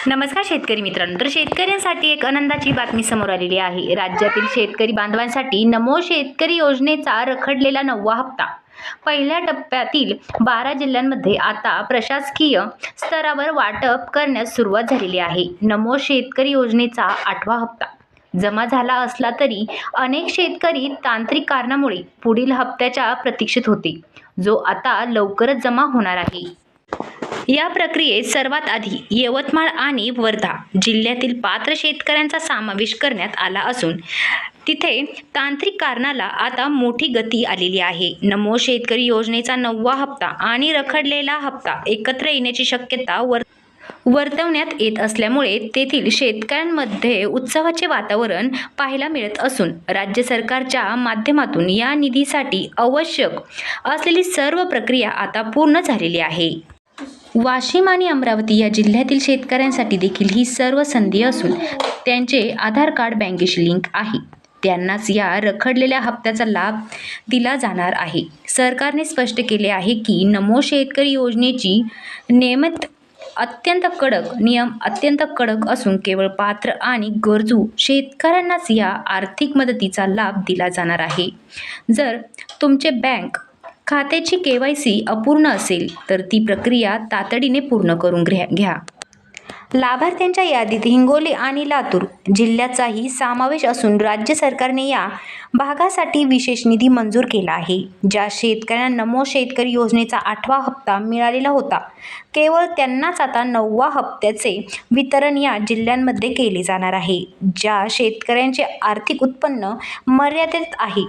नमस्कार शेतकरी मित्रांनो, तर शेतकऱ्यांसाठी एक आनंदाची बातमी समोर आलेली आहे। राज्यातील शेतकरी बांधवांसाठी नमो शेतकरी योजनेचा रखडलेला 9वा हप्ता पहिल्या टप्प्यातील 12 जिल्ह्यांमध्ये आता प्रशासकीय स्तरावर वाटप करण्यास सुरुवात झालेली आहे। नमो शेतकरी योजनेचा 8वा हप्ता जमा झाला असला तरी अनेक शेतकरी तांत्रिक कारणामुळे पुढील हप्त्याच्या प्रतीक्षेत होते, जो आता लवकरच जमा होणार आहे। या प्रक्रियेत सर्वात आधी यवतमाळ आणि वर्धा जिल्ह्यातील पात्र शेतकऱ्यांचा समावेश करण्यात आला असून तिथे तांत्रिक कारणाला आता मोठी गती आलेली आहे। नमो शेतकरी योजनेचा 9वा हप्ता आणि रखडलेला हप्ता एकत्र येण्याची शक्यता वर्तवण्यात येत असल्यामुळे तेथील शेतकऱ्यांमध्ये उत्सवाचे वातावरण पाहायला मिळत असून राज्य सरकारच्या माध्यमातून या निधीसाठी आवश्यक असलेली सर्व प्रक्रिया आता पूर्ण झालेली आहे। वाशिम आणि अमरावती या जिल्ह्यातील शेतकऱ्यांसाठी देखील ही सर्व संधी असून त्यांचे आधार कार्ड बँकेशी लिंक आहे, त्यांनाच या रखडलेल्या हप्त्याचा लाभ दिला जाणार आहे। सरकारने स्पष्ट केले आहे की नमो शेतकरी योजनेची नियम अत्यंत कडक असून केवळ पात्र आणि गरजू शेतकऱ्यांनाच या आर्थिक मदतीचा लाभ दिला जाणार आहे। जर तुमचे बँक खात्याची KYC अपूर्ण असेल तर ती प्रक्रिया तातडीने पूर्ण करून घ्या। लाभार्थ्यांच्या यादीत हिंगोली आणि लातूर जिल्ह्याचाही समावेश असून राज्य सरकारने या भागासाठी विशेष निधी मंजूर केला आहे। ज्या शेतकऱ्यांना नमो शेतकरी योजनेचा 8वा हप्ता मिळालेला होता, केवळ त्यांनाच आता 9वा हप्त्याचे वितरण या जिल्ह्यांमध्ये केले जाणार आहे। ज्या शेतकऱ्यांचे आर्थिक उत्पन्न मर्यादित आहे,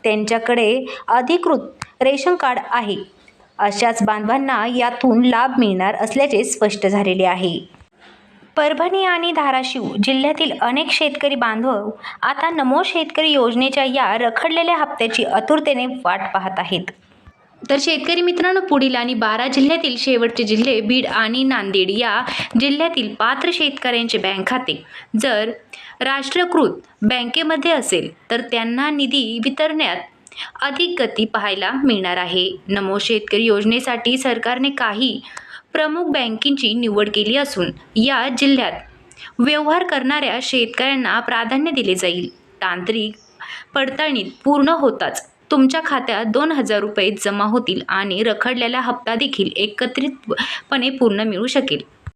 त्यांच्याकडे अधिकृत रेशन कार्ड आहे, अशाच बांधवांना यातून लाभ मिळणार असल्याचे स्पष्ट झालेले आहे। परभणी आणि धाराशिव जिल्ह्यातील अनेक शेतकरी बांधव आता नमो शेतकरी योजनेच्या या रखडलेल्या हप्त्याची आतुरतेने वाट पाहत आहेत। तर शेतकरी मित्रांनो, पुढील आणि 12 जिल्ह्यातील शेवटचे जिल्हे बीड आणि नांदेड या जिल्ह्यातील पात्र शेतकऱ्यांचे बँक खाते जर राष्ट्रीयकृत बँकेमध्ये असेल तर त्यांना निधी वितरण्यात अधिक गती पाहायला मिळणार आहे। नमो शेतकरी योजनेसाठी सरकारने काही प्रमुख बँकेची निवड केली असून या जिल्ह्यात व्यवहार करणाऱ्या शेतकऱ्यांना प्राधान्य दिले जाईल। तांत्रिक पडताळणी पूर्ण होताच तुमच्या खात्यात 2000 रुपये जमा होतील आणि रखडलेला हप्ता देखील एकत्रितपणे पूर्ण मिळू शकेल।